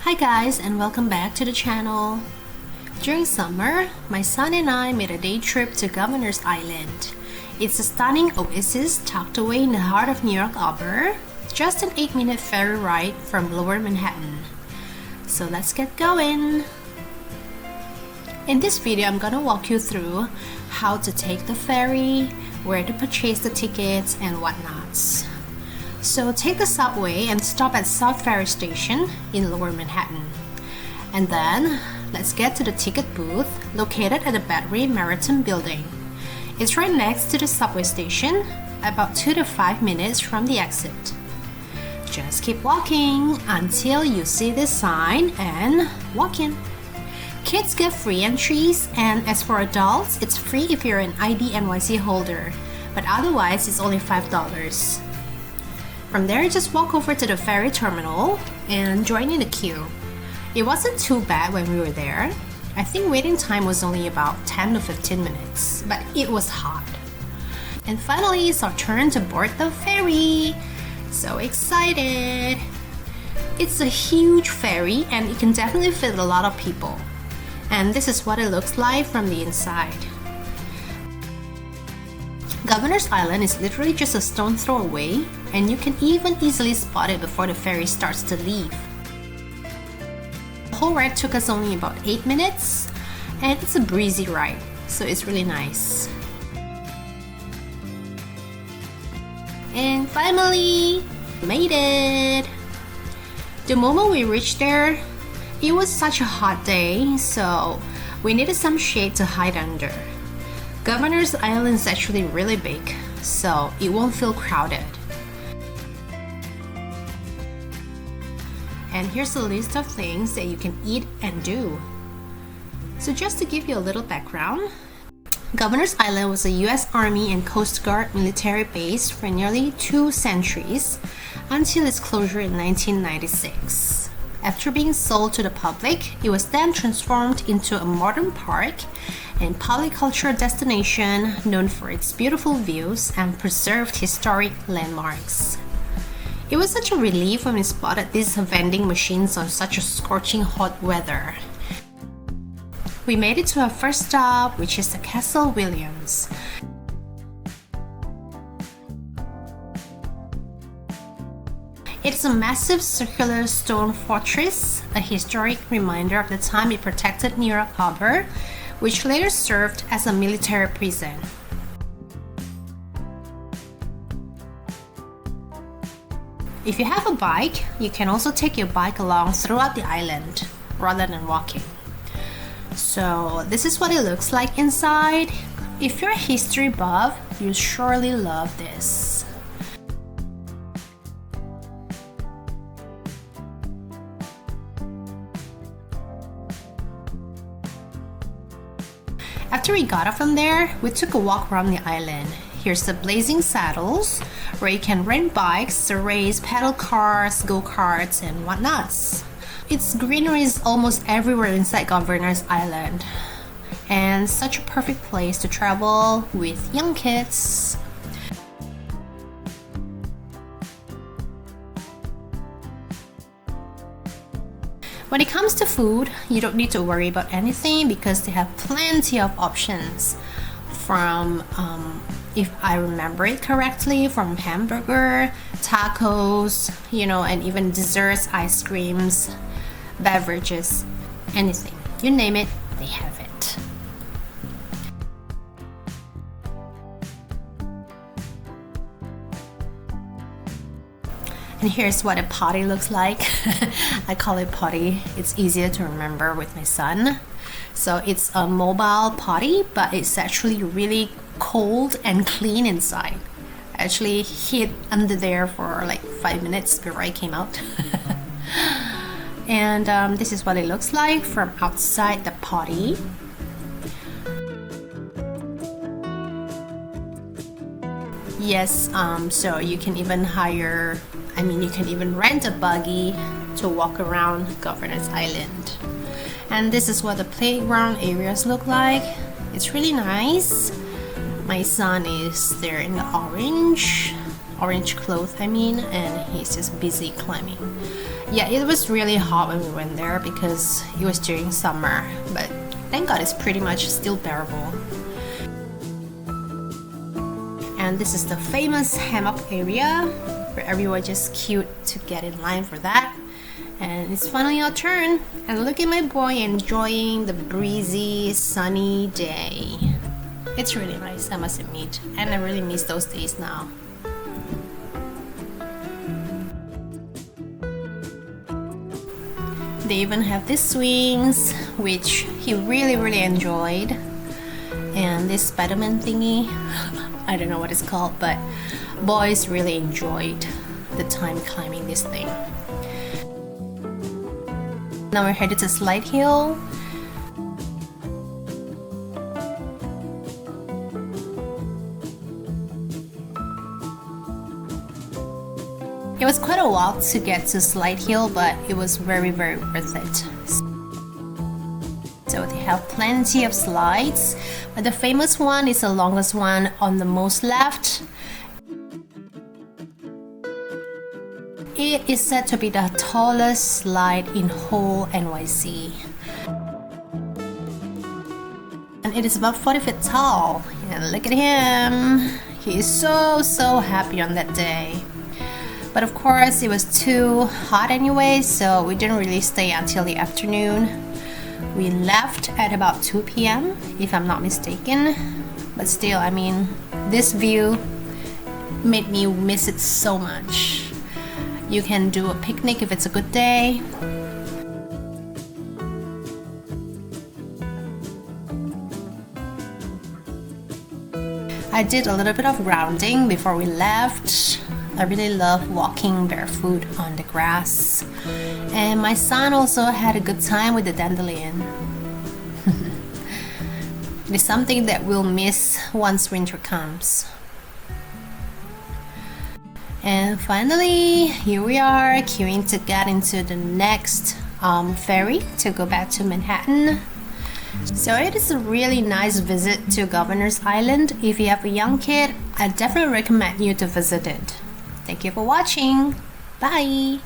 Hi guys, and welcome back to the channel. During summer, my son and I made a day trip to Governor's Island. It's a stunning oasis tucked away in the heart of New York Harbor, just an 8-minute ferry ride from Lower Manhattan. So let's get going. In this video, I'm gonna walk you through how to take the ferry, where to purchase the tickets, and whatnots. So take the subway and stop at South Ferry Station in Lower Manhattan. And then, let's get to the ticket booth located at the Battery Maritime Building. It's right next to the subway station, about 2 to 5 minutes from the exit. Just keep walking until you see this sign and walk in. Kids get free entries, and as for adults, it's free if you're an ID NYC holder, but otherwise it's only $5. From there, just walk over to the ferry terminal and join in the queue. It wasn't too bad when we were there. I think waiting time was only about 10 to 15 minutes, but it was hot. And finally, it's our turn to board the ferry. So excited! It's a huge ferry and it can definitely fit a lot of people. And this is what it looks like from the inside. Governor's Island is literally just a stone throw away, and you can even easily spot it before the ferry starts to leave. The whole ride took us only about 8 minutes, and it's a breezy ride, so it's really nice. And finally, we made it! The moment we reached there, it was such a hot day, so we needed some shade to hide under. Governor's Island is actually really big, so it won't feel crowded. And here's a list of things that you can eat and do. So just to give you a little background, Governor's Island was a US Army and Coast Guard military base for nearly 2 centuries until its closure in 1996. After being sold to the public, it was then transformed into a modern park and polycultural destination known for its beautiful views and preserved historic landmarks. It was such a relief when we spotted these vending machines on such a scorching hot weather. We made it to our first stop, which is the Castle Williams. It's a massive circular stone fortress, a historic reminder of the time it protected New York Harbor, which later served as a military prison. If you have a bike, you can also take your bike along throughout the island rather than walking. So this is what it looks like inside. If you're a history buff, you'll surely love this. After we got off from there, we took a walk around the island. Here's the Blazing Saddles, where you can rent bikes to race pedal cars, go-karts, and whatnots. Its greenery is almost everywhere inside Governor's Island, and such a perfect place to travel with young kids. When it comes to food, you don't need to worry about anything because they have plenty of options. From, if I remember it correctly, from hamburger, tacos, and even desserts, ice creams, beverages, anything. You name it, they have it. And here's what a potty looks like. I call it potty. It's easier to remember with my son. So it's a mobile potty, but it's actually really cold and clean inside. I actually hid under there for like 5 minutes before I came out. And this is what it looks like from outside the potty. Yes, so you can even you can even rent a buggy to walk around Governor's Island. And this is what the playground areas look like. It's really nice. My son is there in the orange clothes, and he's just busy climbing. Yeah, it was really hot when we went there because it was during summer, but thank God it's pretty much still bearable. And this is the famous hammock area where everyone just queued to get in line for that. And it's finally our turn, and look at my boy enjoying the breezy sunny day. It's really nice, I must admit, and I really miss those days now. They even have these swings, which he really enjoyed, and this Spider-Man thingy. I don't know what it's called, but boys really enjoyed the time climbing this thing. Now we're headed to Slide Hill. It was quite a walk to get to Slide Hill, but it was very worth it. So they have plenty of slides, but the famous one is the longest one on the most left. It is said to be the tallest slide in whole NYC. And it is about 40 feet tall. And look at him. He is so happy on that day. But of course it was too hot anyway, so we didn't really stay until the afternoon. We left at about 2 p.m. if I'm not mistaken. But still, I mean, this view made me miss it so much. You can do a picnic if it's a good day. I did a little bit of grounding before we left. I really love walking barefoot on the grass. And my son also had a good time with the dandelion. It is something that we'll miss once winter comes. And finally, here we are queuing to get into the next ferry to go back to Manhattan. So it is a really nice visit to Governor's Island. If you have a young kid, I definitely recommend you to visit it. Thank you for watching. Bye!